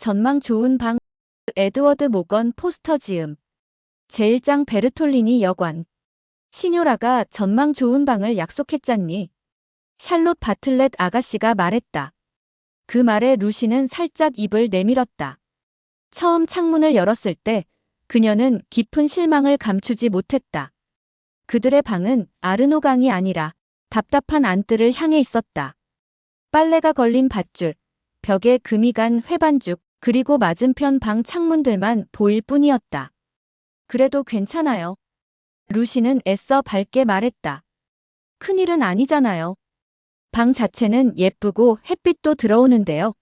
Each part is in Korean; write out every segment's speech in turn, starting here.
전망 좋은 방. 에드워드 모건 포스터 지음. 제1장 베르톨리니 여관. 시뇨라가 전망 좋은 방을 약속했잖니. 샬롯 바틀렛 아가씨가 말했다. 그 말에 루시는 살짝 입을 내밀었다. 처음 창문을 열었을 때 그녀는 깊은 실망을 감추지 못했다. 그들의 방은 아르노강이 아니라 답답한 안뜰을 향해 있었다. 빨래가 걸린 밧줄, 벽에 금이 간 회반죽, 그리고 맞은편 방 창문들만 보일 뿐이었다. 그래도 괜찮아요. 루시는 애써 밝게 말했다. 큰일은 아니잖아요. 방 자체는 예쁘고 햇빛도 들어오는데요.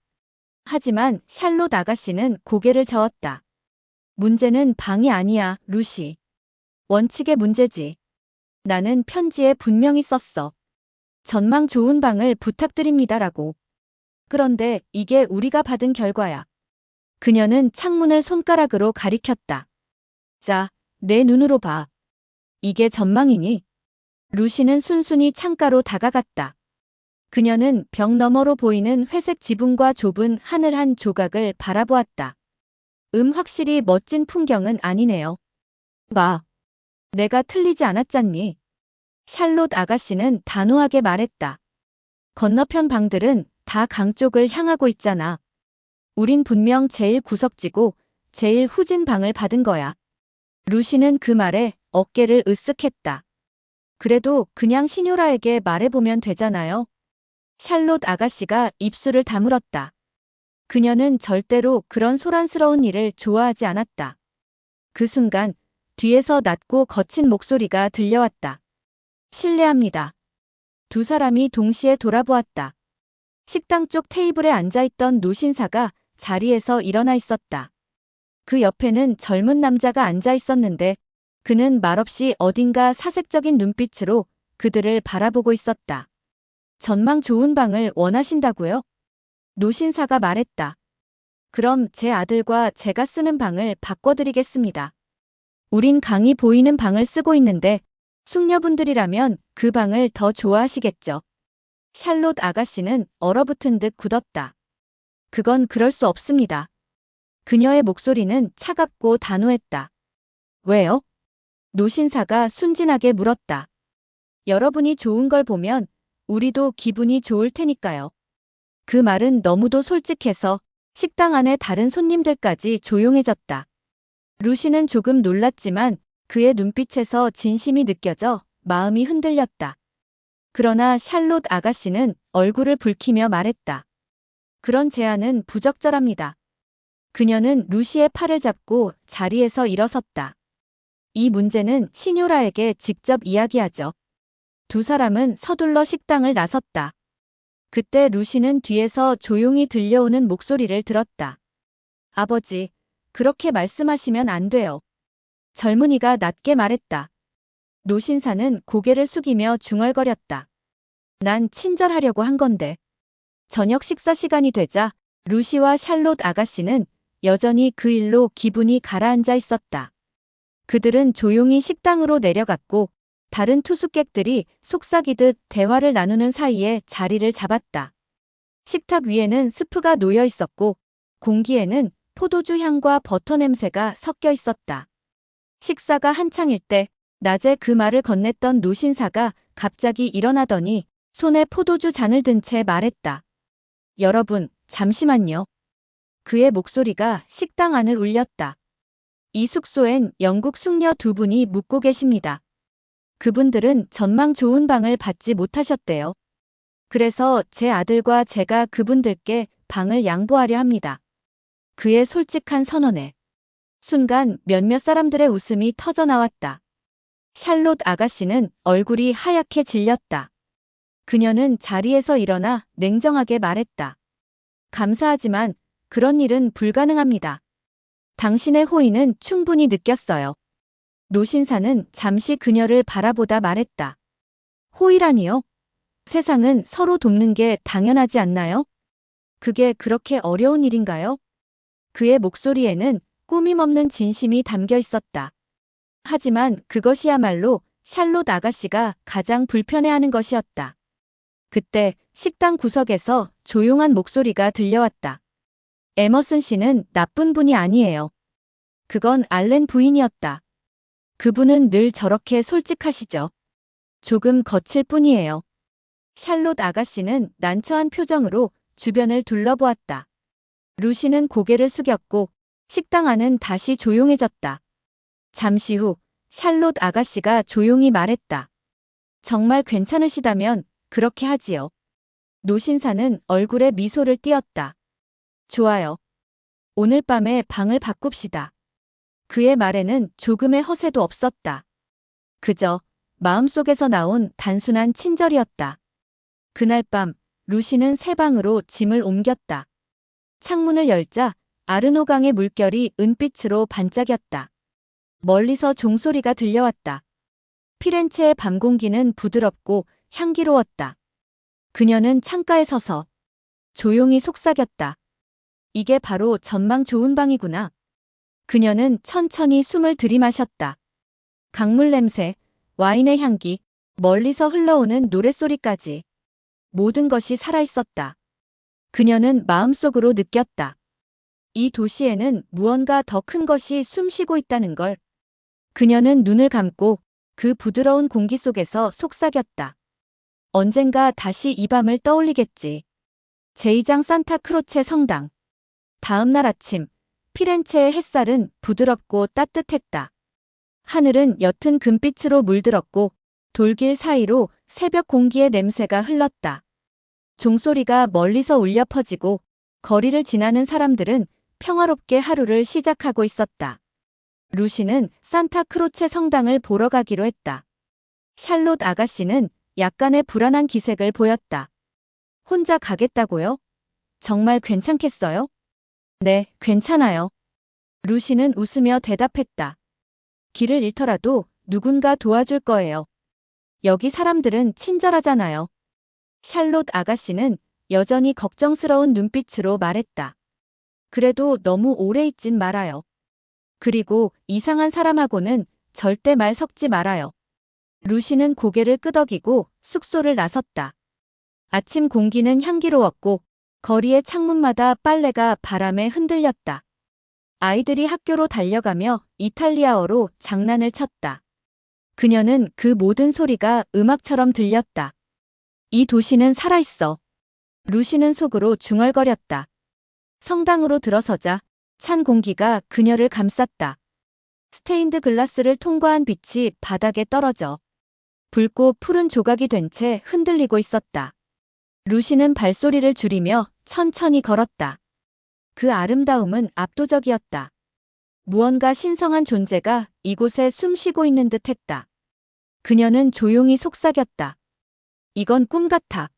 하지만 샬롯 아가씨는 고개를 저었다. 문제는 방이 아니야, 루시. 원칙의 문제지. 나는 편지에 분명히 썼어. 전망 좋은 방을 부탁드립니다라고. 그런데 이게 우리가 받은 결과야. 그녀는 창문을 손가락으로 가리켰다. 자, 내 눈으로 봐. 이게 전망이니? 루시는 순순히 창가로 다가갔다. 그녀는 벽 너머로 보이는 회색 지붕과 좁은 하늘 한 조각을 바라보았다. 확실히 멋진 풍경은 아니네요. 봐. 내가 틀리지 않았잖니. 샬롯 아가씨는 단호하게 말했다. 건너편 방들은 다 강 쪽을 향하고 있잖아. 우린 분명 제일 구석지고 제일 후진 방을 받은 거야. 루시는 그 말에 어깨를 으쓱했다. 그래도 그냥 시뇨라에게 말해보면 되잖아요. 샬롯 아가씨가 입술을 다물었다. 그녀는 절대로 그런 소란스러운 일을 좋아하지 않았다. 그 순간 뒤에서 낮고 거친 목소리가 들려왔다. 실례합니다. 두 사람이 동시에 돌아보았다. 식당 쪽 테이블에 앉아있던 노신사가 자리에서 일어나 있었다. 그 옆에는 젊은 남자가 앉아 있었는데 그는 말없이 어딘가 사색적인 눈빛으로 그들을 바라보고 있었다. 전망 좋은 방을 원하신다고요? 노신사가 말했다. 그럼 제 아들과 제가 쓰는 방을 바꿔드리겠습니다. 우린 강이 보이는 방을 쓰고 있는데 숙녀분들이라면 그 방을 더 좋아하시겠죠. 샬롯 아가씨는 얼어붙은 듯 굳었다. 그건 그럴 수 없습니다. 그녀의 목소리는 차갑고 단호했다. 왜요? 노신사가 순진하게 물었다. 여러분이 좋은 걸 보면 우리도 기분이 좋을 테니까요. 그 말은 너무도 솔직해서 식당 안의 다른 손님들까지 조용해졌다. 루시는 조금 놀랐지만 그의 눈빛에서 진심이 느껴져 마음이 흔들렸다. 그러나 샬롯 아가씨는 얼굴을 붉히며 말했다. 그런 제안은 부적절합니다. 그녀는 루시의 팔을 잡고 자리에서 일어섰다. 이 문제는 시뇨라에게 직접 이야기하죠. 두 사람은 서둘러 식당을 나섰다. 그때 루시는 뒤에서 조용히 들려오는 목소리를 들었다. 아버지, 그렇게 말씀하시면 안 돼요. 젊은이가 낮게 말했다. 노신사는 고개를 숙이며 중얼거렸다. 난 친절하려고 한 건데. 저녁 식사 시간이 되자 루시와 샬롯 아가씨는 여전히 그 일로 기분이 가라앉아 있었다. 그들은 조용히 식당으로 내려갔고 다른 투숙객들이 속삭이듯 대화를 나누는 사이에 자리를 잡았다. 식탁 위에는 스프가 놓여 있었고 공기에는 포도주 향과 버터 냄새가 섞여 있었다. 식사가 한창일 때 낮에 그 말을 건넸던 노신사가 갑자기 일어나더니 손에 포도주 잔을 든 채 말했다. 여러분, 잠시만요. 그의 목소리가 식당 안을 울렸다. 이 숙소엔 영국 숙녀 두 분이 묵고 계십니다. 그분들은 전망 좋은 방을 받지 못하셨대요. 그래서 제 아들과 제가 그분들께 방을 양보하려 합니다. 그의 솔직한 선언에 순간 몇몇 사람들의 웃음이 터져나왔다. 샬롯 아가씨는 얼굴이 하얗게 질렸다. 그녀는 자리에서 일어나 냉정하게 말했다. 감사하지만 그런 일은 불가능합니다. 당신의 호의는 충분히 느꼈어요. 노신사는 잠시 그녀를 바라보다 말했다. 호의라니요? 세상은 서로 돕는 게 당연하지 않나요? 그게 그렇게 어려운 일인가요? 그의 목소리에는 꾸밈없는 진심이 담겨 있었다. 하지만 그것이야말로 샬롯 아가씨가 가장 불편해하는 것이었다. 그때 식당 구석에서 조용한 목소리가 들려왔다. 에머슨 씨는 나쁜 분이 아니에요. 그건 알렌 부인이었다. 그분은 늘 저렇게 솔직하시죠. 조금 거칠 뿐이에요. 샬롯 아가씨는 난처한 표정으로 주변을 둘러보았다. 루시는 고개를 숙였고 식당 안은 다시 조용해졌다. 잠시 후 샬롯 아가씨가 조용히 말했다. 정말 괜찮으시다면 그렇게 하지요. 노신사는 얼굴에 미소를 띄었다. 좋아요. 오늘 밤에 방을 바꿉시다. 그의 말에는 조금의 허세도 없었다. 그저 마음속에서 나온 단순한 친절이었다. 그날 밤 루시는 새 방으로 짐을 옮겼다. 창문을 열자 아르노강의 물결이 은빛으로 반짝였다. 멀리서 종소리가 들려왔다. 피렌체의 밤 공기는 부드럽고 향기로웠다. 그녀는 창가에 서서 조용히 속삭였다. 이게 바로 전망 좋은 방이구나. 그녀는 천천히 숨을 들이마셨다. 강물 냄새, 와인의 향기, 멀리서 흘러오는 노랫소리까지 모든 것이 살아있었다. 그녀는 마음속으로 느꼈다. 이 도시에는 무언가 더 큰 것이 숨쉬고 있다는 걸. 그녀는 눈을 감고 그 부드러운 공기 속에서 속삭였다. 언젠가 다시 이 밤을 떠올리겠지. 제2장 산타크로체 성당. 다음 날 아침, 피렌체의 햇살은 부드럽고 따뜻했다. 하늘은 옅은 금빛으로 물들었고 돌길 사이로 새벽 공기의 냄새가 흘렀다. 종소리가 멀리서 울려 퍼지고 거리를 지나는 사람들은 평화롭게 하루를 시작하고 있었다. 루시는 산타크로체 성당을 보러 가기로 했다. 샬롯 아가씨는 약간의 불안한 기색을 보였다. 혼자 가겠다고요? 정말 괜찮겠어요? 네, 괜찮아요. 루시는 웃으며 대답했다. 길을 잃더라도 누군가 도와줄 거예요. 여기 사람들은 친절하잖아요. 샬롯 아가씨는 여전히 걱정스러운 눈빛으로 말했다. 그래도 너무 오래 있진 말아요. 그리고 이상한 사람하고는 절대 말 섞지 말아요. 루시는 고개를 끄덕이고 숙소를 나섰다. 아침 공기는 향기로웠고 거리의 창문마다 빨래가 바람에 흔들렸다. 아이들이 학교로 달려가며 이탈리아어로 장난을 쳤다. 그녀는 그 모든 소리가 음악처럼 들렸다. 이 도시는 살아있어. 루시는 속으로 중얼거렸다. 성당으로 들어서자 찬 공기가 그녀를 감쌌다. 스테인드 글라스를 통과한 빛이 바닥에 떨어져 붉고 푸른 조각이 된 채 흔들리고 있었다. 루시는 발소리를 줄이며 천천히 걸었다. 그 아름다움은 압도적이었다. 무언가 신성한 존재가 이곳에 숨쉬고 있는 듯 했다. 그녀는 조용히 속삭였다. 이건 꿈 같아.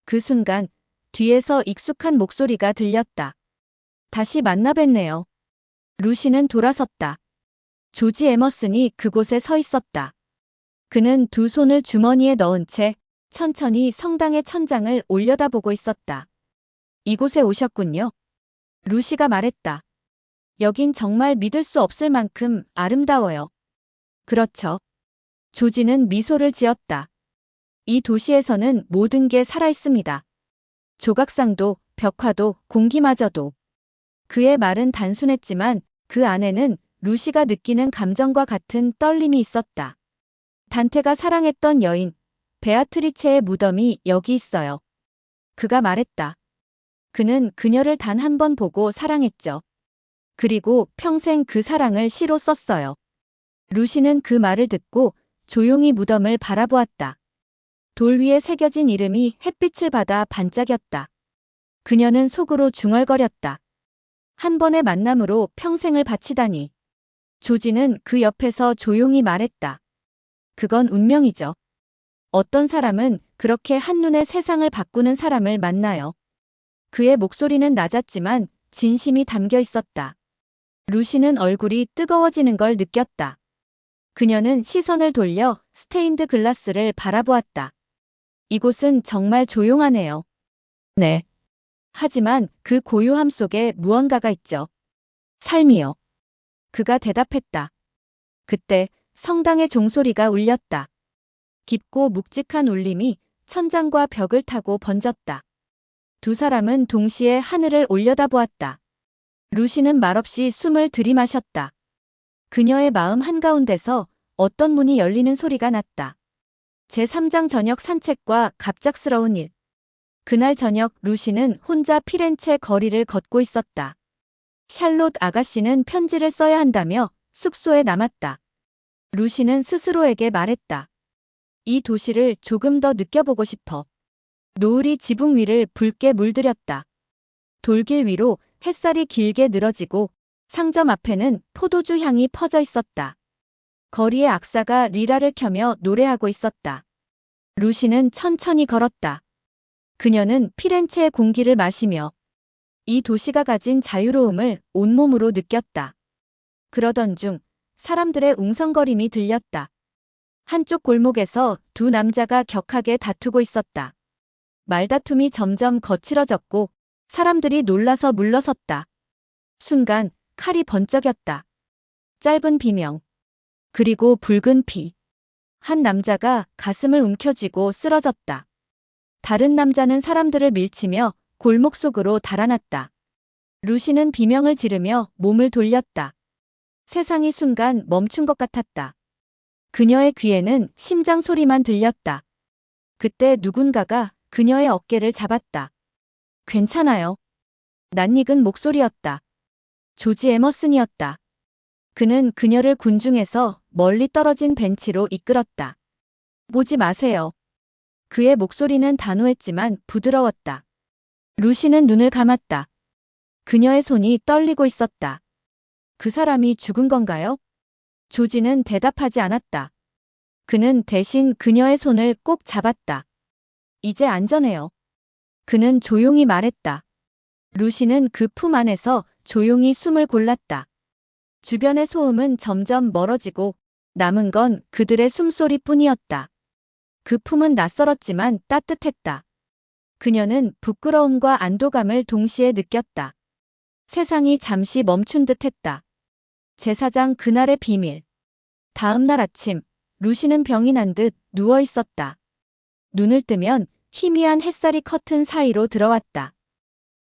그 순간 뒤에서 익숙한 목소리가 들렸다. 다시 만나 뵙네요. 루시는 돌아섰다. 조지 에머슨이 그곳에 서 있었다. 그는 두 손을 주머니에 넣은 채 천천히 성당의 천장을 올려다보고 있었다. 이곳에 오셨군요. 루시가 말했다. 여긴 정말 믿을 수 없을 만큼 아름다워요. 그렇죠. 조지는 미소를 지었다. 이 도시에서는 모든 게 살아있습니다. 조각상도, 벽화도, 공기마저도. 그의 말은 단순했지만 그 안에는 루시가 느끼는 감정과 같은 떨림이 있었다. 단테가 사랑했던 여인, 베아트리체의 무덤이 여기 있어요. 그가 말했다. 그는 그녀를 단 한 번 보고 사랑했죠. 그리고 평생 그 사랑을 시로 썼어요. 루시는 그 말을 듣고 조용히 무덤을 바라보았다. 돌 위에 새겨진 이름이 햇빛을 받아 반짝였다. 그녀는 속으로 중얼거렸다. 한 번의 만남으로 평생을 바치다니. 조지는 그 옆에서 조용히 말했다. 그건 운명이죠. 어떤 사람은 그렇게 한눈에 세상을 바꾸는 사람을 만나요. 그의 목소리는 낮았지만 진심이 담겨 있었다. 루시는 얼굴이 뜨거워지는 걸 느꼈다. 그녀는 시선을 돌려 스테인드 글라스를 바라보았다. 이곳은 정말 조용하네요. 네. 하지만 그 고요함 속에 무언가가 있죠. 삶이요. 그가 대답했다. 그때 성당의 종소리가 울렸다. 깊고 묵직한 울림이 천장과 벽을 타고 번졌다. 두 사람은 동시에 하늘을 올려다보았다. 루시는 말없이 숨을 들이마셨다. 그녀의 마음 한가운데서 어떤 문이 열리는 소리가 났다. 제3장 저녁 산책과 갑작스러운 일. 그날 저녁 루시는 혼자 피렌체 거리를 걷고 있었다. 샬롯 아가씨는 편지를 써야 한다며 숙소에 남았다. 루시는 스스로에게 말했다. 이 도시를 조금 더 느껴보고 싶어. 노을이 지붕 위를 붉게 물들였다. 돌길 위로 햇살이 길게 늘어지고 상점 앞에는 포도주 향이 퍼져 있었다. 거리의 악사가 리라를 켜며 노래하고 있었다. 루시는 천천히 걸었다. 그녀는 피렌체의 공기를 마시며 이 도시가 가진 자유로움을 온몸으로 느꼈다. 그러던 중 사람들의 웅성거림이 들렸다. 한쪽 골목에서 두 남자가 격하게 다투고 있었다. 말다툼이 점점 거칠어졌고 사람들이 놀라서 물러섰다. 순간 칼이 번쩍였다. 짧은 비명, 그리고 붉은 피. 한 남자가 가슴을 움켜쥐고 쓰러졌다. 다른 남자는 사람들을 밀치며 골목 속으로 달아났다. 루시는 비명을 지르며 몸을 돌렸다. 세상이 순간 멈춘 것 같았다. 그녀의 귀에는 심장 소리만 들렸다. 그때 누군가가 그녀의 어깨를 잡았다. 괜찮아요. 낯익은 목소리였다. 조지 에머슨이었다. 그는 그녀를 군중에서 멀리 떨어진 벤치로 이끌었다. 보지 마세요. 그의 목소리는 단호했지만 부드러웠다. 루시는 눈을 감았다. 그녀의 손이 떨리고 있었다. 그 사람이 죽은 건가요? 조지는 대답하지 않았다. 그는 대신 그녀의 손을 꼭 잡았다. 이제 안전해요. 그는 조용히 말했다. 루시는 그 품 안에서 조용히 숨을 골랐다. 주변의 소음은 점점 멀어지고 남은 건 그들의 숨소리뿐이었다. 그 품은 낯설었지만 따뜻했다. 그녀는 부끄러움과 안도감을 동시에 느꼈다. 세상이 잠시 멈춘 듯했다. 제사장 그날의 비밀. 다음 날 아침, 루시는 병이 난 듯 누워 있었다. 눈을 뜨면 희미한 햇살이 커튼 사이로 들어왔다.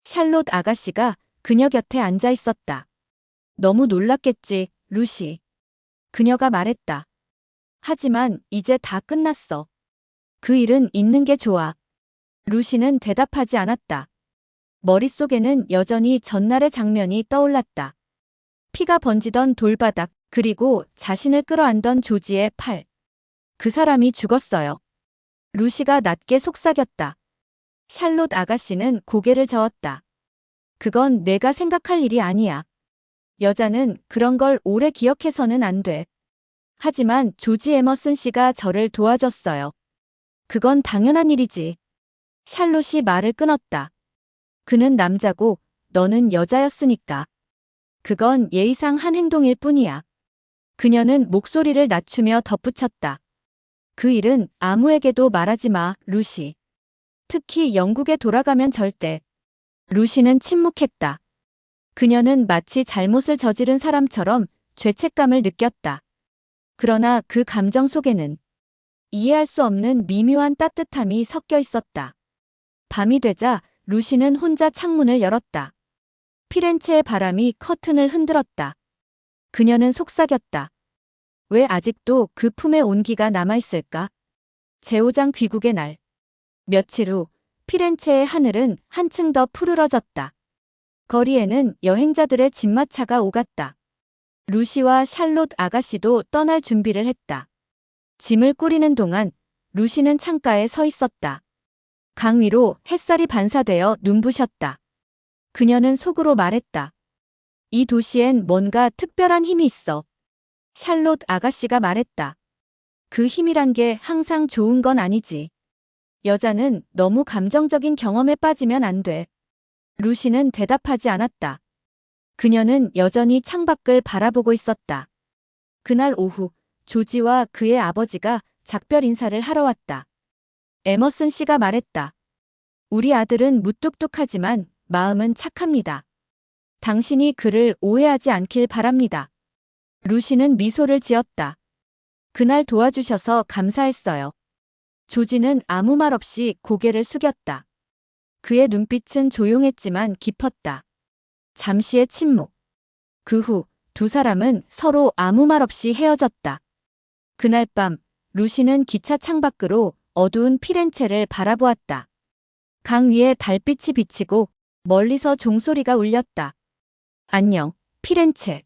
샬롯 아가씨가 그녀 곁에 앉아 있었다. 너무 놀랐겠지, 루시. 그녀가 말했다. 하지만 이제 다 끝났어. 그 일은 있는 게 좋아. 루시는 대답하지 않았다. 머릿속에는 여전히 전날의 장면이 떠올랐다. 피가 번지던 돌바닥, 그리고 자신을 끌어안던 조지의 팔. 그 사람이 죽었어요. 루시가 낮게 속삭였다. 샬롯 아가씨는 고개를 저었다. 그건 내가 생각할 일이 아니야. 여자는 그런 걸 오래 기억해서는 안 돼. 하지만 조지 에머슨 씨가 저를 도와줬어요. 그건 당연한 일이지. 샬롯이 말을 끊었다. 그는 남자고 너는 여자였으니까. 그건 예의상 한 행동일 뿐이야. 그녀는 목소리를 낮추며 덧붙였다. 그 일은 아무에게도 말하지 마, 루시. 특히 영국에 돌아가면 절대. 루시는 침묵했다. 그녀는 마치 잘못을 저지른 사람처럼 죄책감을 느꼈다. 그러나 그 감정 속에는 이해할 수 없는 미묘한 따뜻함이 섞여 있었다. 밤이 되자 루시는 혼자 창문을 열었다. 피렌체의 바람이 커튼을 흔들었다. 그녀는 속삭였다. 왜 아직도 그 품의 온기가 남아있을까? 제5장 귀국의 날. 며칠 후 피렌체의 하늘은 한층 더 푸르러졌다. 거리에는 여행자들의 집마차가 오갔다. 루시와 샬롯 아가씨도 떠날 준비를 했다. 짐을 꾸리는 동안 루시는 창가에 서 있었다. 강 위로 햇살이 반사되어 눈부셨다. 그녀는 속으로 말했다. 이 도시엔 뭔가 특별한 힘이 있어. 샬롯 아가씨가 말했다. 그 힘이란 게 항상 좋은 건 아니지. 여자는 너무 감정적인 경험에 빠지면 안 돼. 루시는 대답하지 않았다. 그녀는 여전히 창밖을 바라보고 있었다. 그날 오후 조지와 그의 아버지가 작별 인사를 하러 왔다. 에머슨 씨가 말했다. 우리 아들은 무뚝뚝하지만 마음은 착합니다. 당신이 그를 오해하지 않길 바랍니다. 루시는 미소를 지었다. 그날 도와주셔서 감사했어요. 조지는 아무 말 없이 고개를 숙였다. 그의 눈빛은 조용했지만 깊었다. 잠시의 침묵. 그 후 두 사람은 서로 아무 말 없이 헤어졌다. 그날 밤 루시는 기차 창밖으로 어두운 피렌체를 바라보았다. 강 위에 달빛이 비치고 멀리서 종소리가 울렸다. 안녕, 피렌체.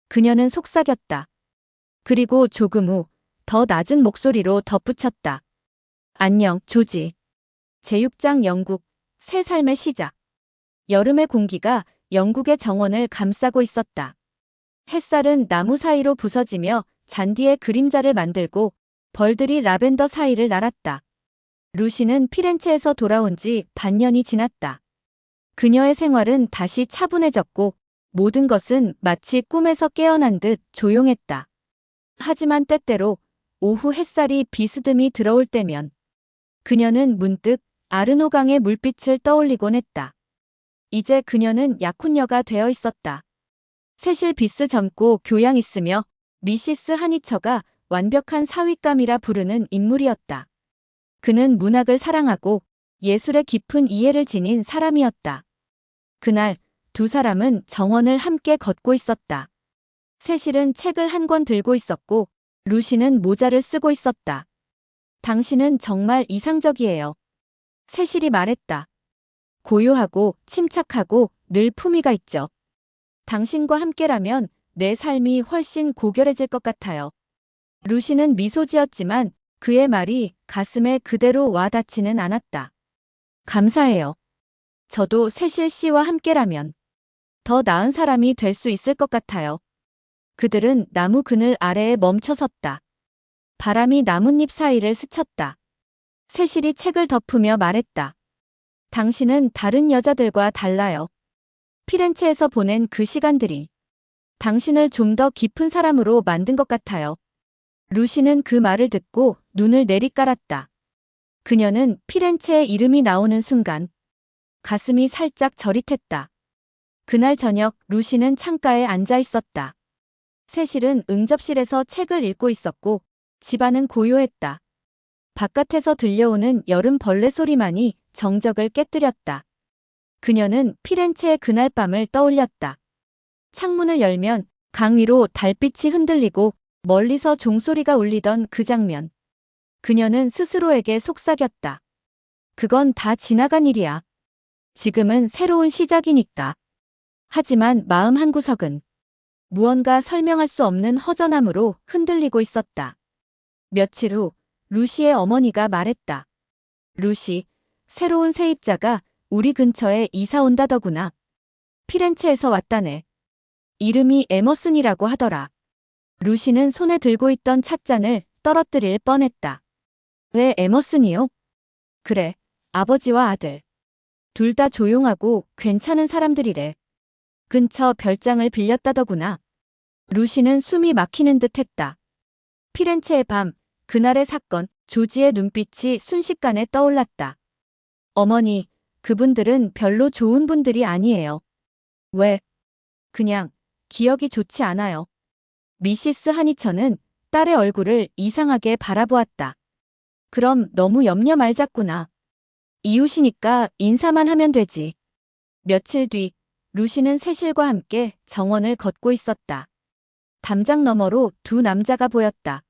그녀는 속삭였다. 그리고 조금 후 더 낮은 목소리로 덧붙였다. 안녕, 조지. 제6장 영국, 새 삶의 시작. 여름의 공기가 영국의 정원을 감싸고 있었다. 햇살은 나무 사이로 부서지며 잔디의 그림자를 만들고 벌들이 라벤더 사이를 날았다. 루시는 피렌체에서 돌아온 지 반년이 지났다. 그녀의 생활은 다시 차분해졌고 모든 것은 마치 꿈에서 깨어난 듯 조용했다. 하지만 때때로 오후 햇살이 비스듬히 들어올 때면 그녀는 문득 아르노강의 물빛을 떠올리곤 했다. 이제 그녀는 약혼녀가 되어 있었다. 세실 비스 젊고 교양 있으며 미시스 하니처가 완벽한 사윗감이라 부르는 인물이었다. 그는 문학을 사랑하고 예술의 깊은 이해를 지닌 사람이었다. 그날 두 사람은 정원을 함께 걷고 있었다. 세실은 책을 한 권 들고 있었고 루시는 모자를 쓰고 있었다. 당신은 정말 이상적이에요. 세실이 말했다. 고요하고 침착하고 늘 품위가 있죠. 당신과 함께라면 내 삶이 훨씬 고결해질 것 같아요. 루시는 미소 지었지만 그의 말이 가슴에 그대로 와닿지는 않았다. 감사해요. 저도 세실 씨와 함께라면 더 나은 사람이 될 수 있을 것 같아요. 그들은 나무 그늘 아래에 멈춰 섰다. 바람이 나뭇잎 사이를 스쳤다. 세실이 책을 덮으며 말했다. 당신은 다른 여자들과 달라요. 피렌체에서 보낸 그 시간들이 당신을 좀 더 깊은 사람으로 만든 것 같아요. 루시는 그 말을 듣고 눈을 내리깔았다. 그녀는 피렌체의 이름이 나오는 순간 가슴이 살짝 저릿했다. 그날 저녁 루시는 창가에 앉아 있었다. 세실은 응접실에서 책을 읽고 있었고 집안은 고요했다. 바깥에서 들려오는 여름 벌레 소리만이 정적을 깨뜨렸다. 그녀는 피렌체의 그날 밤을 떠올렸다. 창문을 열면 강 위로 달빛이 흔들리고 멀리서 종소리가 울리던 그 장면. 그녀는 스스로에게 속삭였다. 그건 다 지나간 일이야. 지금은 새로운 시작이니까. 하지만 마음 한구석은 무언가 설명할 수 없는 허전함으로 흔들리고 있었다. 며칠 후 루시의 어머니가 말했다. 루시, 새로운 세입자가 우리 근처에 이사 온다더구나. 피렌체에서 왔다네. 이름이 에머슨이라고 하더라. 루시는 손에 들고 있던 찻잔을 떨어뜨릴 뻔했다. 왜 에머슨이요? 그래, 아버지와 아들. 둘 다 조용하고 괜찮은 사람들이래. 근처 별장을 빌렸다더구나. 루시는 숨이 막히는 듯 했다. 피렌체의 밤, 그날의 사건, 조지의 눈빛이 순식간에 떠올랐다. 어머니, 그분들은 별로 좋은 분들이 아니에요. 왜? 그냥 기억이 좋지 않아요. 미시스 하니처는 딸의 얼굴을 이상하게 바라보았다. 그럼 너무 염려 말자꾸나. 이웃이니까 인사만 하면 되지. 며칠 뒤 루시는 세실과 함께 정원을 걷고 있었다. 담장 너머로 두 남자가 보였다.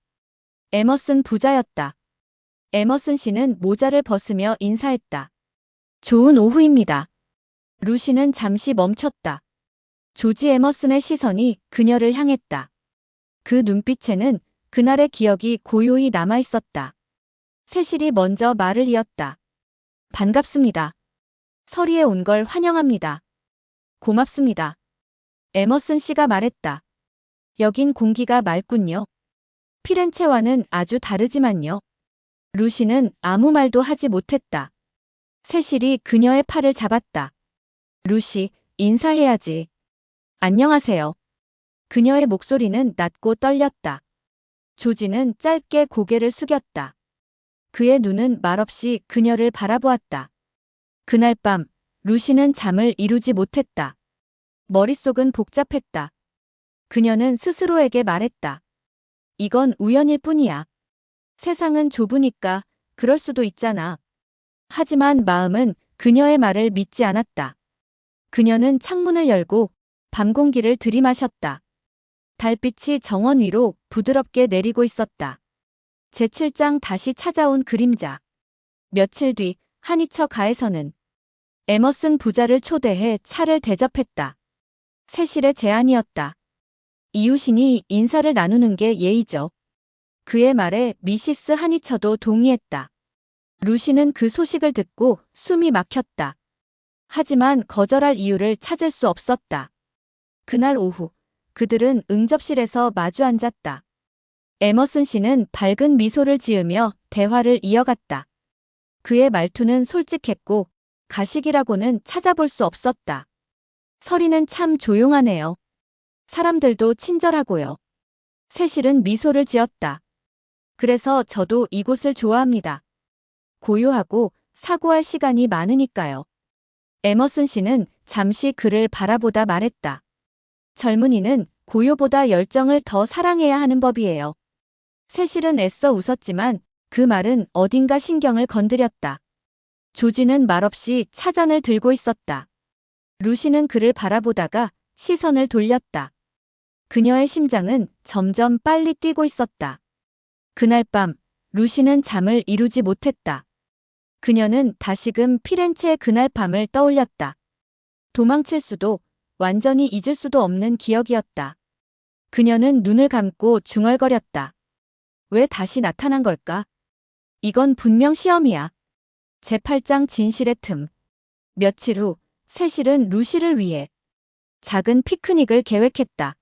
에머슨 부자였다. 에머슨 씨는 모자를 벗으며 인사했다. 좋은 오후입니다. 루시는 잠시 멈췄다. 조지 에머슨의 시선이 그녀를 향했다. 그 눈빛에는 그날의 기억이 고요히 남아있었다. 세실이 먼저 말을 이었다. 반갑습니다. 서리에 온 걸 환영합니다. 고맙습니다. 에머슨 씨가 말했다. 여긴 공기가 맑군요. 피렌체와는 아주 다르지만요. 루시는 아무 말도 하지 못했다. 세실이 그녀의 팔을 잡았다. 루시, 인사해야지. 안녕하세요. 그녀의 목소리는 낮고 떨렸다. 조지는 짧게 고개를 숙였다. 그의 눈은 말없이 그녀를 바라보았다. 그날 밤 루시는 잠을 이루지 못했다. 머릿속은 복잡했다. 그녀는 스스로에게 말했다. 이건 우연일 뿐이야. 세상은 좁으니까 그럴 수도 있잖아. 하지만 마음은 그녀의 말을 믿지 않았다. 그녀는 창문을 열고 밤 공기를 들이마셨다. 달빛이 정원 위로 부드럽게 내리고 있었다. 제7장 다시 찾아온 그림자. 며칠 뒤 하니처 가에서는 에머슨 부자를 초대해 차를 대접했다. 세실의 제안이었다. 이웃이니 인사를 나누는 게 예의죠. 그의 말에 미시스 하니처도 동의했다. 루시는 그 소식을 듣고 숨이 막혔다. 하지만 거절할 이유를 찾을 수 없었다. 그날 오후 그들은 응접실에서 마주 앉았다. 에머슨 씨는 밝은 미소를 지으며 대화를 이어갔다. 그의 말투는 솔직했고 가식이라고는 찾아볼 수 없었다. 서리는 참 조용하네요. 사람들도 친절하고요. 세실은 미소를 지었다. 그래서 저도 이곳을 좋아합니다. 고요하고 사고할 시간이 많으니까요. 에머슨 씨는 잠시 그를 바라보다 말했다. 젊은이는 고요보다 열정을 더 사랑해야 하는 법이에요. 세실은 애써 웃었지만 그 말은 어딘가 신경을 건드렸다. 조지는 말없이 차잔을 들고 있었다. 루시는 그를 바라보다가 시선을 돌렸다. 그녀의 심장은 점점 빨리 뛰고 있었다. 그날 밤 루시는 잠을 이루지 못했다. 그녀는 다시금 피렌체의 그날 밤을 떠올렸다. 도망칠 수도 완전히 잊을 수도 없는 기억이었다. 그녀는 눈을 감고 중얼거렸다. 왜 다시 나타난 걸까? 이건 분명 시험이야. 제8장 진실의 틈. 며칠 후 세실은 루시를 위해 작은 피크닉을 계획했다.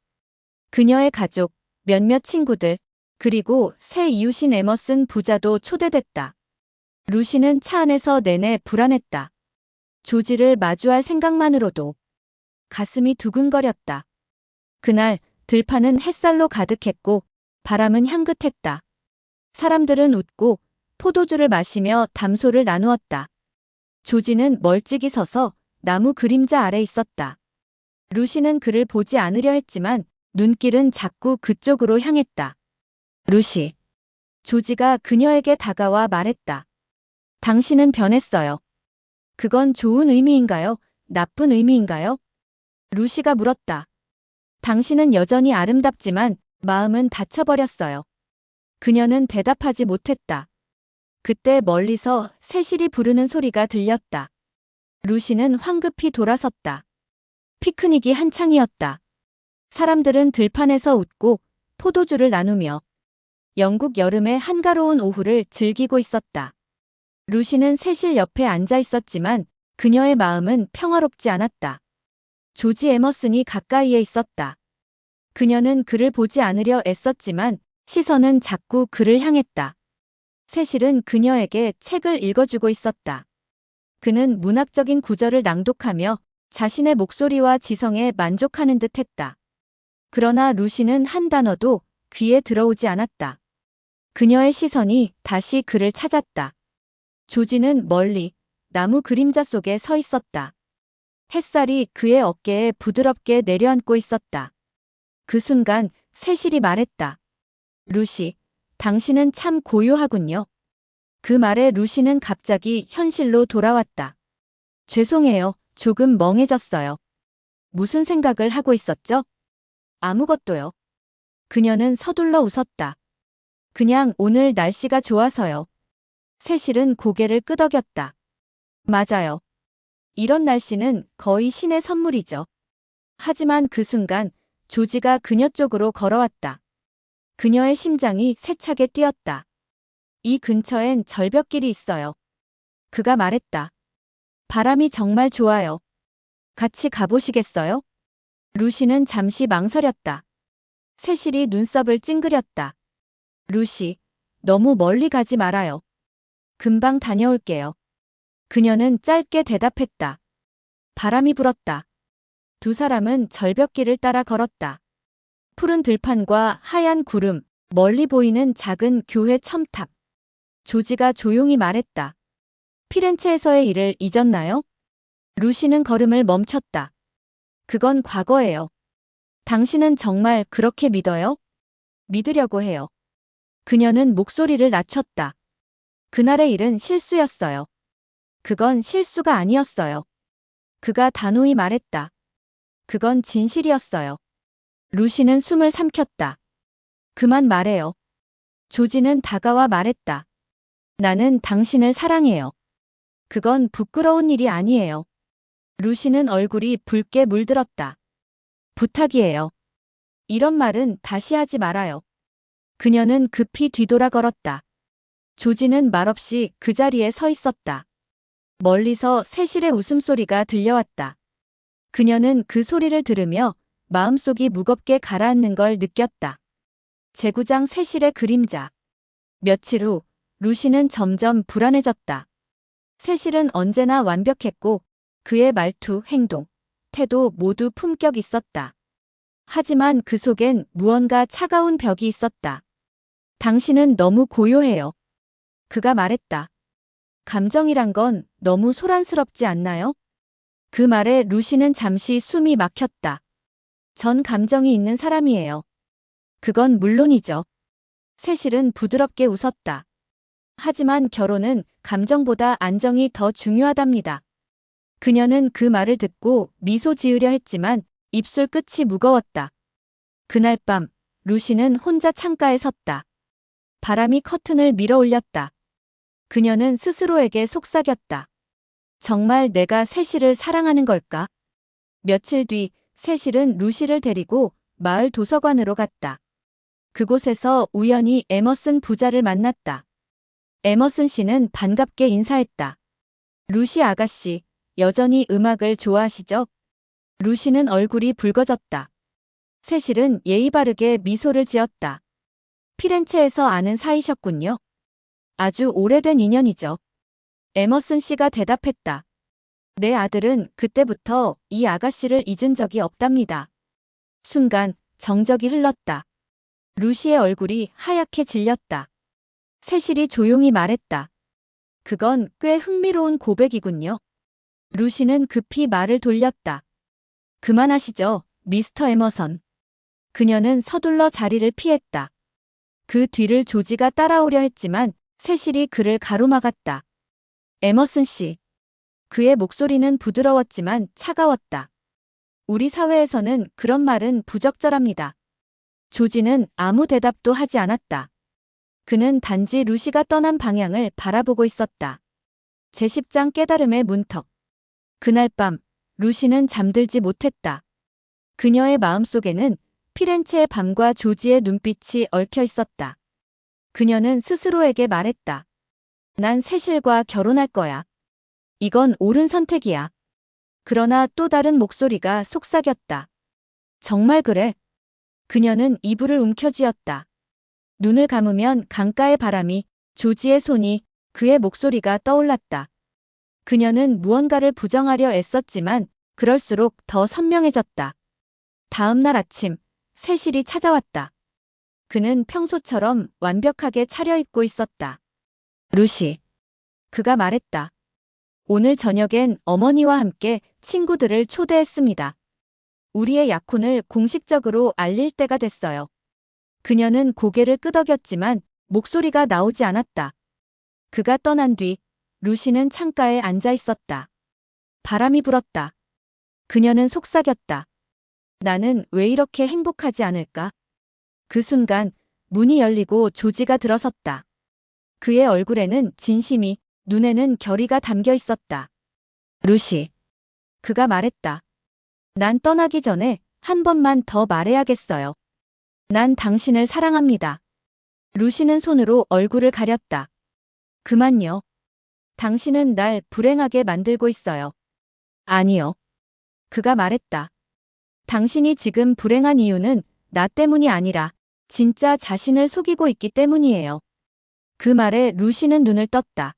그녀의 가족, 몇몇 친구들, 그리고 새 이웃인 에머슨 부자도 초대됐다. 루시는 차 안에서 내내 불안했다. 조지를 마주할 생각만으로도 가슴이 두근거렸다. 그날 들판은 햇살로 가득했고 바람은 향긋했다. 사람들은 웃고 포도주를 마시며 담소를 나누었다. 조지는 멀찍이 서서 나무 그림자 아래 있었다. 루시는 그를 보지 않으려 했지만 눈길은 자꾸 그쪽으로 향했다. 루시. 조지가 그녀에게 다가와 말했다. 당신은 변했어요. 그건 좋은 의미인가요? 나쁜 의미인가요? 루시가 물었다. 당신은 여전히 아름답지만 마음은 다쳐버렸어요. 그녀는 대답하지 못했다. 그때 멀리서 새실이 부르는 소리가 들렸다. 루시는 황급히 돌아섰다. 피크닉이 한창이었다. 사람들은 들판에서 웃고 포도주를 나누며 영국 여름의 한가로운 오후를 즐기고 있었다. 루시는 새실 옆에 앉아 있었지만 그녀의 마음은 평화롭지 않았다. 조지 에머슨이 가까이에 있었다. 그녀는 그를 보지 않으려 애썼지만 시선은 자꾸 그를 향했다. 세실은 그녀에게 책을 읽어주고 있었다. 그는 문학적인 구절을 낭독하며 자신의 목소리와 지성에 만족하는 듯 했다. 그러나 루시는 한 단어도 귀에 들어오지 않았다. 그녀의 시선이 다시 그를 찾았다. 조지는 멀리 나무 그림자 속에 서 있었다. 햇살이 그의 어깨에 부드럽게 내려앉고 있었다. 그 순간 세실이 말했다. 루시, 당신은 참 고요하군요. 그 말에 루시는 갑자기 현실로 돌아왔다. 죄송해요. 조금 멍해졌어요. 무슨 생각을 하고 있었죠? 아무것도요. 그녀는 서둘러 웃었다. 그냥 오늘 날씨가 좋아서요. 세실은 고개를 끄덕였다. 맞아요. 이런 날씨는 거의 신의 선물이죠. 하지만 그 순간 조지가 그녀 쪽으로 걸어왔다. 그녀의 심장이 세차게 뛰었다. 이 근처엔 절벽길이 있어요. 그가 말했다. 바람이 정말 좋아요. 같이 가보시겠어요? 루시는 잠시 망설였다. 세실이 눈썹을 찡그렸다. 루시, 너무 멀리 가지 말아요. 금방 다녀올게요. 그녀는 짧게 대답했다. 바람이 불었다. 두 사람은 절벽길을 따라 걸었다. 푸른 들판과 하얀 구름, 멀리 보이는 작은 교회 첨탑. 조지가 조용히 말했다. 피렌체에서의 일을 잊었나요? 루시는 걸음을 멈췄다. 그건 과거예요. 당신은 정말 그렇게 믿어요? 믿으려고 해요. 그녀는 목소리를 낮췄다. 그날의 일은 실수였어요. 그건 실수가 아니었어요. 그가 단호히 말했다. 그건 진실이었어요. 루시는 숨을 삼켰다. 그만 말해요. 조지는 다가와 말했다. 나는 당신을 사랑해요. 그건 부끄러운 일이 아니에요. 루시는 얼굴이 붉게 물들었다. 부탁이에요. 이런 말은 다시 하지 말아요. 그녀는 급히 뒤돌아 걸었다. 조지는 말없이 그 자리에 서 있었다. 멀리서 세실의 웃음소리가 들려왔다. 그녀는 그 소리를 들으며 마음속이 무겁게 가라앉는 걸 느꼈다. 제구장 세실의 그림자. 며칠 후 루시는 점점 불안해졌다. 세실은 언제나 완벽했고 그의 말투, 행동, 태도 모두 품격 있었다. 하지만 그 속엔 무언가 차가운 벽이 있었다. 당신은 너무 고요해요. 그가 말했다. 감정이란 건 너무 소란스럽지 않나요? 그 말에 루시는 잠시 숨이 막혔다. 전 감정이 있는 사람이에요. 그건 물론이죠. 세실은 부드럽게 웃었다. 하지만 결혼은 감정보다 안정이 더 중요하답니다. 그녀는 그 말을 듣고 미소 지으려 했지만 입술 끝이 무거웠다. 그날 밤 루시는 혼자 창가에 섰다. 바람이 커튼을 밀어 올렸다. 그녀는 스스로에게 속삭였다. 정말 내가 세실을 사랑하는 걸까? 며칠 뒤 세실은 루시를 데리고 마을 도서관으로 갔다. 그곳에서 우연히 에머슨 부자를 만났다. 에머슨 씨는 반갑게 인사했다. 루시 아가씨, 여전히 음악을 좋아하시죠? 루시는 얼굴이 붉어졌다. 세실은 예의 바르게 미소를 지었다. 피렌체에서 아는 사이셨군요. 아주 오래된 인연이죠. 에머슨 씨가 대답했다. 내 아들은 그때부터 이 아가씨를 잊은 적이 없답니다. 순간 정적이 흘렀다. 루시의 얼굴이 하얗게 질렸다. 세실이 조용히 말했다. 그건 꽤 흥미로운 고백이군요. 루시는 급히 말을 돌렸다. 그만하시죠, 미스터 에머선. 그녀는 서둘러 자리를 피했다. 그 뒤를 조지가 따라오려 했지만 세실이 그를 가로막았다. 에머슨 씨. 그의 목소리는 부드러웠지만 차가웠다. 우리 사회에서는 그런 말은 부적절합니다. 조지는 아무 대답도 하지 않았다. 그는 단지 루시가 떠난 방향을 바라보고 있었다. 제10장 깨달음의 문턱. 그날 밤 루시는 잠들지 못했다. 그녀의 마음속에는 피렌체의 밤과 조지의 눈빛이 얽혀 있었다. 그녀는 스스로에게 말했다. 난 세실과 결혼할 거야. 이건 옳은 선택이야. 그러나 또 다른 목소리가 속삭였다. 정말 그래? 그녀는 이불을 움켜쥐었다. 눈을 감으면 강가의 바람이, 조지의 손이, 그의 목소리가 떠올랐다. 그녀는 무언가를 부정하려 애썼지만 그럴수록 더 선명해졌다. 다음 날 아침, 세실이 찾아왔다. 그는 평소처럼 완벽하게 차려입고 있었다. 루시. 그가 말했다. 오늘 저녁엔 어머니와 함께 친구들을 초대했습니다. 우리의 약혼을 공식적으로 알릴 때가 됐어요. 그녀는 고개를 끄덕였지만 목소리가 나오지 않았다. 그가 떠난 뒤 루시는 창가에 앉아 있었다. 바람이 불었다. 그녀는 속삭였다. 나는 왜 이렇게 행복하지 않을까? 그 순간 문이 열리고 조지가 들어섰다. 그의 얼굴에는 진심이, 눈에는 결의가 담겨 있었다. 루시. 그가 말했다. 난 떠나기 전에 한 번만 더 말해야겠어요. 난 당신을 사랑합니다. 루시는 손으로 얼굴을 가렸다. 그만요. 당신은 날 불행하게 만들고 있어요. 아니요. 그가 말했다. 당신이 지금 불행한 이유는 나 때문이 아니라 진짜 자신을 속이고 있기 때문이에요. 그 말에 루시는 눈을 떴다.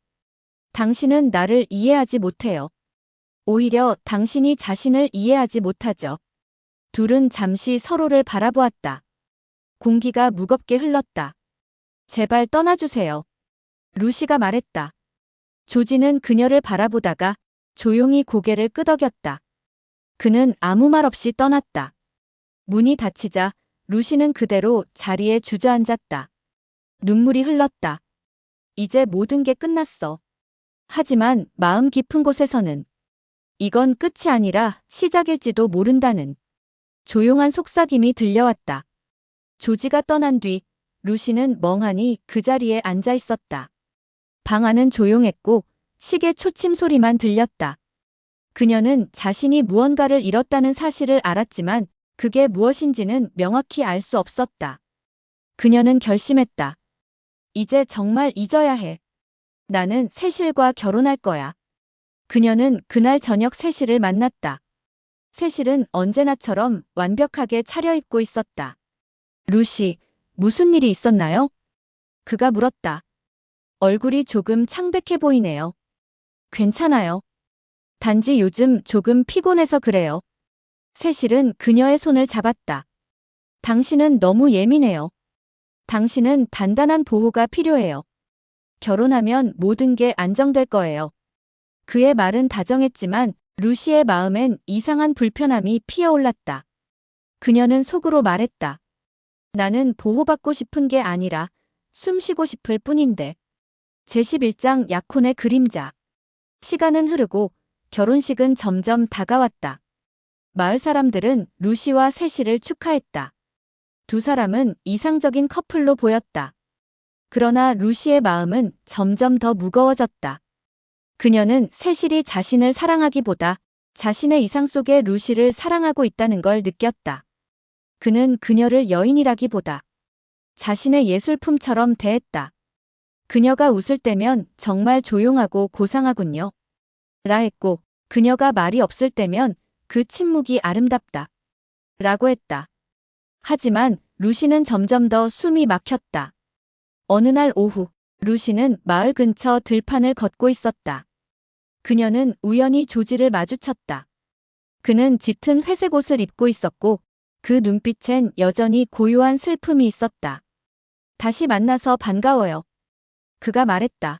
당신은 나를 이해하지 못해요. 오히려 당신이 자신을 이해하지 못하죠. 둘은 잠시 서로를 바라보았다. 공기가 무겁게 흘렀다. 제발 떠나주세요. 루시가 말했다. 조지는 그녀를 바라보다가 조용히 고개를 끄덕였다. 그는 아무 말 없이 떠났다. 문이 닫히자 루시는 그대로 자리에 주저앉았다. 눈물이 흘렀다. 이제 모든 게 끝났어. 하지만 마음 깊은 곳에서는 이건 끝이 아니라 시작일지도 모른다는 조용한 속삭임이 들려왔다. 조지가 떠난 뒤 루시는 멍하니 그 자리에 앉아 있었다. 방 안은 조용했고 시계 초침 소리만 들렸다. 그녀는 자신이 무언가를 잃었다는 사실을 알았지만 그게 무엇인지는 명확히 알 수 없었다. 그녀는 결심했다. 이제 정말 잊어야 해. 나는 세실과 결혼할 거야. 그녀는 그날 저녁 세실을 만났다. 세실은 언제나처럼 완벽하게 차려입고 있었다. 루시, 무슨 일이 있었나요? 그가 물었다. 얼굴이 조금 창백해 보이네요. 괜찮아요. 단지 요즘 조금 피곤해서 그래요. 세실은 그녀의 손을 잡았다. 당신은 너무 예민해요. 당신은 단단한 보호가 필요해요. 결혼하면 모든 게 안정될 거예요. 그의 말은 다정했지만 루시의 마음엔 이상한 불편함이 피어올랐다. 그녀는 속으로 말했다. 나는 보호받고 싶은 게 아니라 숨쉬고 싶을 뿐인데. 제11장 약혼의 그림자. 시간은 흐르고 결혼식은 점점 다가왔다. 마을 사람들은 루시와 세실을 축하했다. 두 사람은 이상적인 커플로 보였다. 그러나 루시의 마음은 점점 더 무거워졌다. 그녀는 세실이 자신을 사랑하기보다 자신의 이상 속의 루시를 사랑하고 있다는 걸 느꼈다. 그는 그녀를 여인이라기보다 자신의 예술품처럼 대했다. 그녀가 웃을 때면 정말 조용하고 고상하군요. 라 했고 그녀가 말이 없을 때면 그 침묵이 아름답다. 라고 했다. 하지만 루시는 점점 더 숨이 막혔다. 어느 날 오후 루시는 마을 근처 들판을 걷고 있었다. 그녀는 우연히 조지를 마주쳤다. 그는 짙은 회색 옷을 입고 있었고 그 눈빛엔 여전히 고요한 슬픔이 있었다. 다시 만나서 반가워요. 그가 말했다.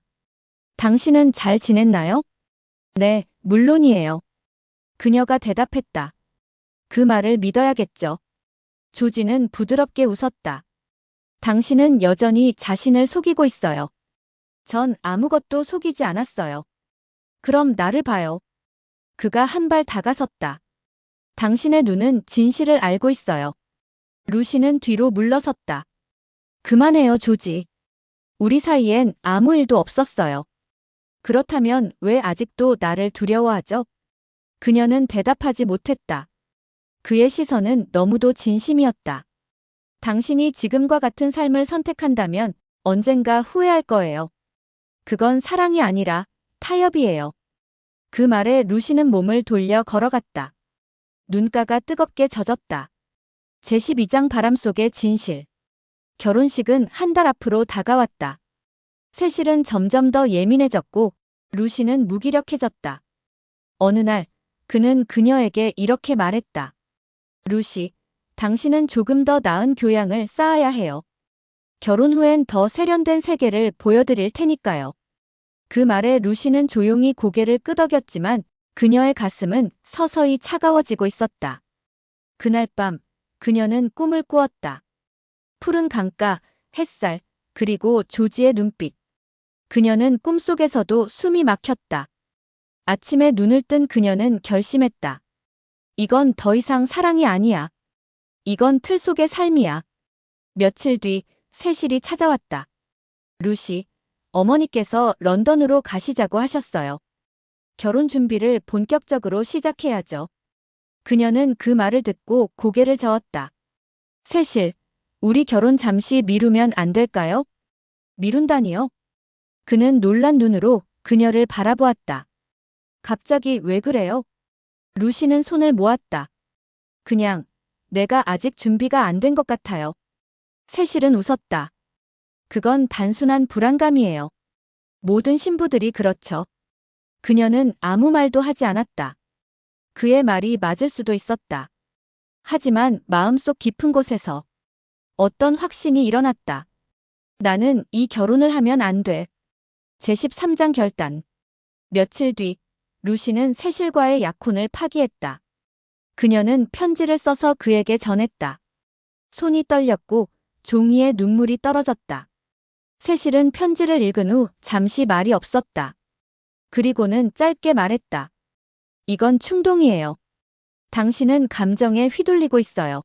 당신은 잘 지냈나요? 네, 물론이에요. 그녀가 대답했다. 그 말을 믿어야겠죠. 조지는 부드럽게 웃었다. 당신은 여전히 자신을 속이고 있어요. 전 아무것도 속이지 않았어요. 그럼 나를 봐요. 그가 한 발 다가섰다. 당신의 눈은 진실을 알고 있어요. 루시는 뒤로 물러섰다. 그만해요, 조지. 우리 사이엔 아무 일도 없었어요. 그렇다면 왜 아직도 나를 두려워하죠? 그녀는 대답하지 못했다. 그의 시선은 너무도 진심이었다. 당신이 지금과 같은 삶을 선택한다면 언젠가 후회할 거예요. 그건 사랑이 아니라 타협이에요. 그 말에 루시는 몸을 돌려 걸어갔다. 눈가가 뜨겁게 젖었다. 제12장 바람 속의 진실. 결혼식은 한 달 앞으로 다가왔다. 세실은 점점 더 예민해졌고 루시는 무기력해졌다. 어느 날 그는 그녀에게 이렇게 말했다. 루시, 당신은 조금 더 나은 교양을 쌓아야 해요. 결혼 후엔 더 세련된 세계를 보여드릴 테니까요. 그 말에 루시는 조용히 고개를 끄덕였지만 그녀의 가슴은 서서히 차가워지고 있었다. 그날 밤 그녀는 꿈을 꾸었다. 푸른 강가, 햇살, 그리고 조지의 눈빛. 그녀는 꿈속에서도 숨이 막혔다. 아침에 눈을 뜬 그녀는 결심했다. 이건 더 이상 사랑이 아니야. 이건 틀 속의 삶이야. 며칠 뒤 세실이 찾아왔다. 루시, 어머니께서 런던으로 가시자고 하셨어요. 결혼 준비를 본격적으로 시작해야죠. 그녀는 그 말을 듣고 고개를 저었다. 세실, 우리 결혼 잠시 미루면 안 될까요? 미룬다니요? 그는 놀란 눈으로 그녀를 바라보았다. 갑자기 왜 그래요? 루시는 손을 모았다. 그냥 내가 아직 준비가 안 된 것 같아요. 세실은 웃었다. 그건 단순한 불안감이에요. 모든 신부들이 그렇죠. 그녀는 아무 말도 하지 않았다. 그의 말이 맞을 수도 있었다. 하지만 마음속 깊은 곳에서 어떤 확신이 일어났다. 나는 이 결혼을 하면 안 돼. 제13장 결단. 며칠 뒤 루시는 세실과의 약혼을 파기했다. 그녀는 편지를 써서 그에게 전했다. 손이 떨렸고 종이에 눈물이 떨어졌다. 세실은 편지를 읽은 후 잠시 말이 없었다. 그리고는 짧게 말했다. 이건 충동이에요. 당신은 감정에 휘둘리고 있어요.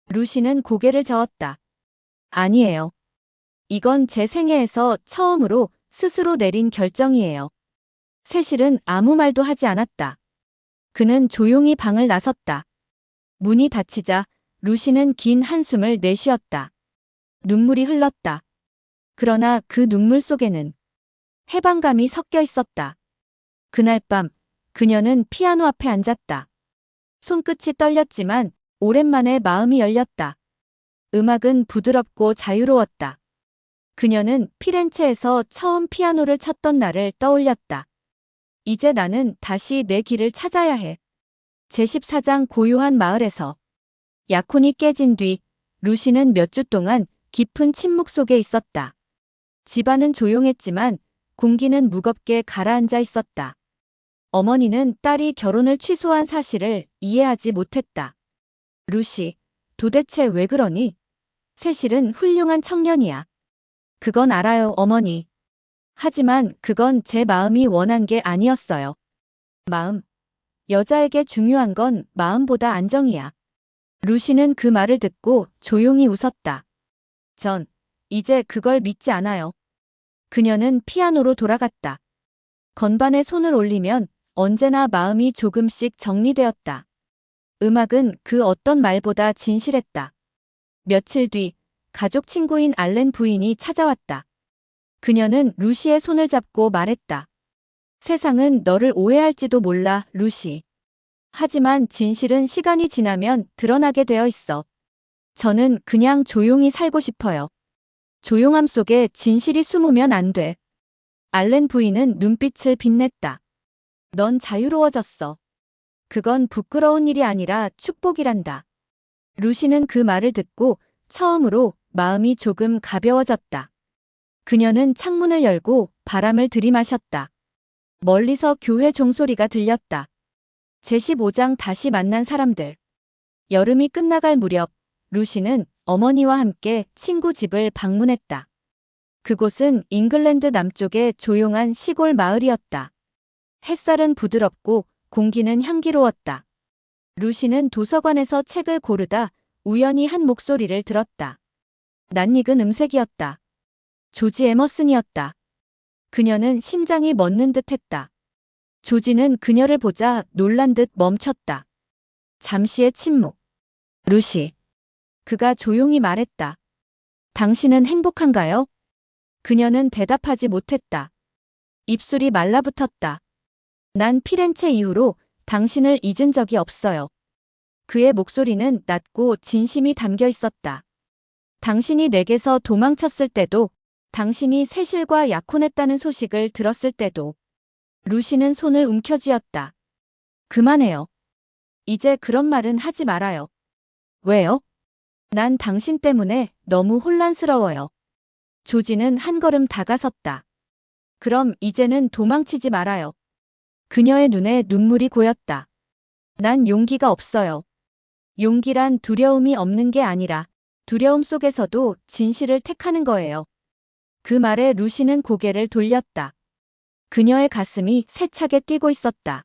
루시는 고개를 저었다. 아니에요. 이건 제 생애에서 처음으로 스스로 내린 결정이에요. 세실은 아무 말도 하지 않았다. 그는 조용히 방을 나섰다. 문이 닫히자 루시는 긴 한숨을 내쉬었다. 눈물이 흘렀다. 그러나 그 눈물 속에는 해방감이 섞여 있었다. 그날 밤 그녀는 피아노 앞에 앉았다. 손끝이 떨렸지만 오랜만에 마음이 열렸다. 음악은 부드럽고 자유로웠다. 그녀는 피렌체에서 처음 피아노를 쳤던 날을 떠올렸다. 이제 나는 다시 내 길을 찾아야 해. 제14장 고요한 마을에서 약혼이 깨진 뒤 루시는 몇 주 동안 깊은 침묵 속에 있었다. 집안은 조용했지만 공기는 무겁게 가라앉아 있었다. 어머니는 딸이 결혼을 취소한 사실을 이해하지 못했다. 루시, 도대체 왜 그러니? 세실은 훌륭한 청년이야. 그건 알아요, 어머니. 하지만 그건 제 마음이 원한 게 아니었어요. 마음. 여자에게 중요한 건 마음보다 안정이야. 루시는 그 말을 듣고 조용히 웃었다. 전 이제 그걸 믿지 않아요. 그녀는 피아노로 돌아갔다. 건반에 손을 올리면 언제나 마음이 조금씩 정리되었다. 음악은 그 어떤 말보다 진실했다. 며칠 뒤 가족 친구인 알렌 부인이 찾아왔다. 그녀는 루시의 손을 잡고 말했다. 세상은 너를 오해할지도 몰라, 루시. 하지만 진실은 시간이 지나면 드러나게 되어 있어. 저는 그냥 조용히 살고 싶어요. 조용함 속에 진실이 숨으면 안 돼. 알렌 부인은 눈빛을 빛냈다. 넌 자유로워졌어. 그건 부끄러운 일이 아니라 축복이란다. 루시는 그 말을 듣고 처음으로 마음이 조금 가벼워졌다. 그녀는 창문을 열고 바람을 들이마셨다. 멀리서 교회 종소리가 들렸다. 제15장 다시 만난 사람들. 여름이 끝나갈 무렵 루시는 어머니와 함께 친구 집을 방문했다. 그곳은 잉글랜드 남쪽의 조용한 시골 마을이었다. 햇살은 부드럽고 공기는 향기로웠다. 루시는 도서관에서 책을 고르다 우연히 한 목소리를 들었다. 낯익은 음색이었다. 조지 에머슨이었다. 그녀는 심장이 멎는 듯 했다. 조지는 그녀를 보자 놀란 듯 멈췄다. 잠시의 침묵. 루시. 그가 조용히 말했다. 당신은 행복한가요? 그녀는 대답하지 못했다. 입술이 말라붙었다. 난 피렌체 이후로 당신을 잊은 적이 없어요. 그의 목소리는 낮고 진심이 담겨 있었다. 당신이 내게서 도망쳤을 때도, 당신이 세실과 약혼했다는 소식을 들었을 때도. 루시는 손을 움켜쥐었다. 그만해요. 이제 그런 말은 하지 말아요. 왜요? 난 당신 때문에 너무 혼란스러워요. 조지는 한 걸음 다가섰다. 그럼 이제는 도망치지 말아요. 그녀의 눈에 눈물이 고였다. 난 용기가 없어요. 용기란 두려움이 없는 게 아니라 두려움 속에서도 진실을 택하는 거예요. 그 말에 루시는 고개를 돌렸다. 그녀의 가슴이 세차게 뛰고 있었다.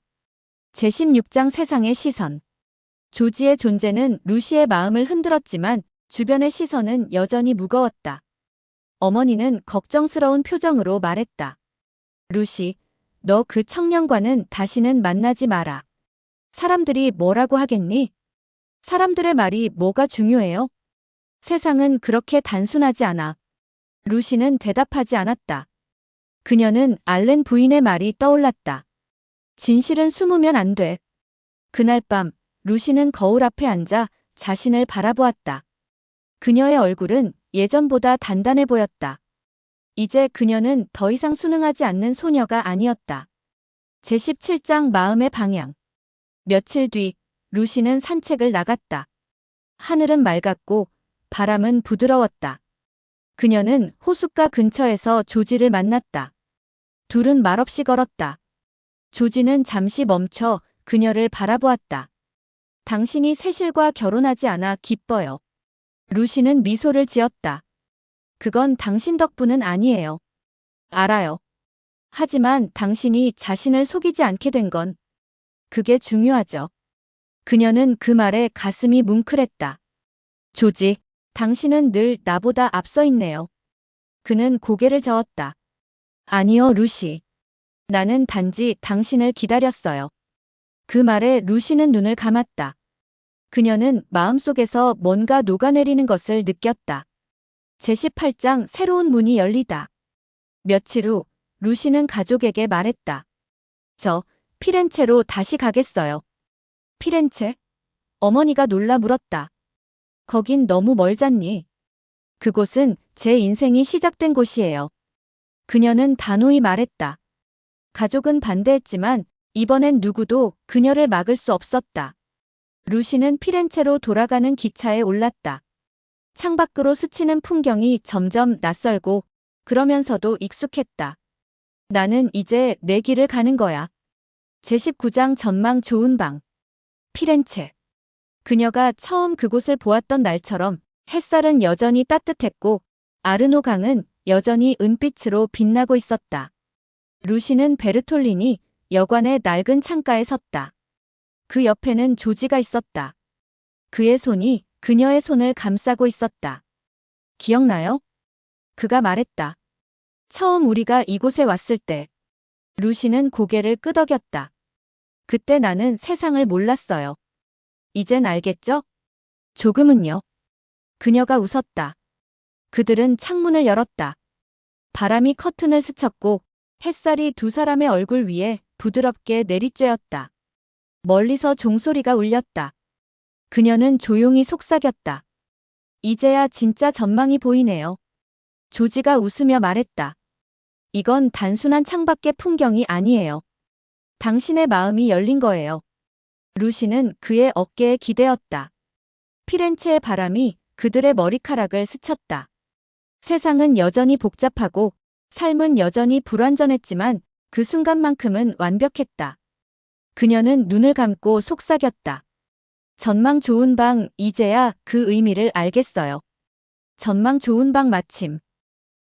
제16장 세상의 시선. 조지의 존재는 루시의 마음을 흔들었지만 주변의 시선은 여전히 무거웠다. 어머니는 걱정스러운 표정으로 말했다. 루시, 너 그 청년과는 다시는 만나지 마라. 사람들이 뭐라고 하겠니? 사람들의 말이 뭐가 중요해요? 세상은 그렇게 단순하지 않아. 루시는 대답하지 않았다. 그녀는 알렌 부인의 말이 떠올랐다. 진실은 숨으면 안 돼. 그날 밤 루시는 거울 앞에 앉아 자신을 바라보았다. 그녀의 얼굴은 예전보다 단단해 보였다. 이제 그녀는 더 이상 순응하지 않는 소녀가 아니었다. 제17장 마음의 방향. 며칠 뒤 루시는 산책을 나갔다. 하늘은 맑았고 바람은 부드러웠다. 그녀는 호숫가 근처에서 조지를 만났다. 둘은 말없이 걸었다. 조지는 잠시 멈춰 그녀를 바라보았다. 당신이 세실과 결혼하지 않아 기뻐요. 루시는 미소를 지었다. 그건 당신 덕분은 아니에요. 알아요. 하지만 당신이 자신을 속이지 않게 된 건 그게 중요하죠. 그녀는 그 말에 가슴이 뭉클했다. 조지, 당신은 늘 나보다 앞서 있네요. 그는 고개를 저었다. 아니요, 루시. 나는 단지 당신을 기다렸어요. 그 말에 루시는 눈을 감았다. 그녀는 마음속에서 뭔가 녹아내리는 것을 느꼈다. 제18장 새로운 문이 열리다. 며칠 후 루시는 가족에게 말했다. 저 피렌체로 다시 가겠어요. 피렌체? 어머니가 놀라 물었다. 거긴 너무 멀잖니. 그곳은 제 인생이 시작된 곳이에요. 그녀는 단호히 말했다. 가족은 반대했지만 이번엔 누구도 그녀를 막을 수 없었다. 루시는 피렌체로 돌아가는 기차에 올랐다. 창밖으로 스치는 풍경이 점점 낯설고 그러면서도 익숙했다. 나는 이제 내 길을 가는 거야. 제19장 전망 좋은 방. 피렌체. 그녀가 처음 그곳을 보았던 날처럼 햇살은 여전히 따뜻했고 아르노 강은 여전히 은빛으로 빛나고 있었다. 루시는 베르톨리니 여관의 낡은 창가에 섰다. 그 옆에는 조지가 있었다. 그의 손이 그녀의 손을 감싸고 있었다. 기억나요? 그가 말했다. 처음 우리가 이곳에 왔을 때. 루시는 고개를 끄덕였다. 그때 나는 세상을 몰랐어요. 이젠 알겠죠? 조금은요. 그녀가 웃었다. 그들은 창문을 열었다. 바람이 커튼을 스쳤고 햇살이 두 사람의 얼굴 위에 부드럽게 내리쬐었다. 멀리서 종소리가 울렸다. 그녀는 조용히 속삭였다. 이제야 진짜 전망이 보이네요. 조지가 웃으며 말했다. 이건 단순한 창밖의 풍경이 아니에요. 당신의 마음이 열린 거예요. 루시는 그의 어깨에 기대었다. 피렌체의 바람이 그들의 머리카락을 스쳤다. 세상은 여전히 복잡하고 삶은 여전히 불완전했지만 그 순간만큼은 완벽했다. 그녀는 눈을 감고 속삭였다. 전망 좋은 방, 이제야 그 의미를 알겠어요. 전망 좋은 방 마침.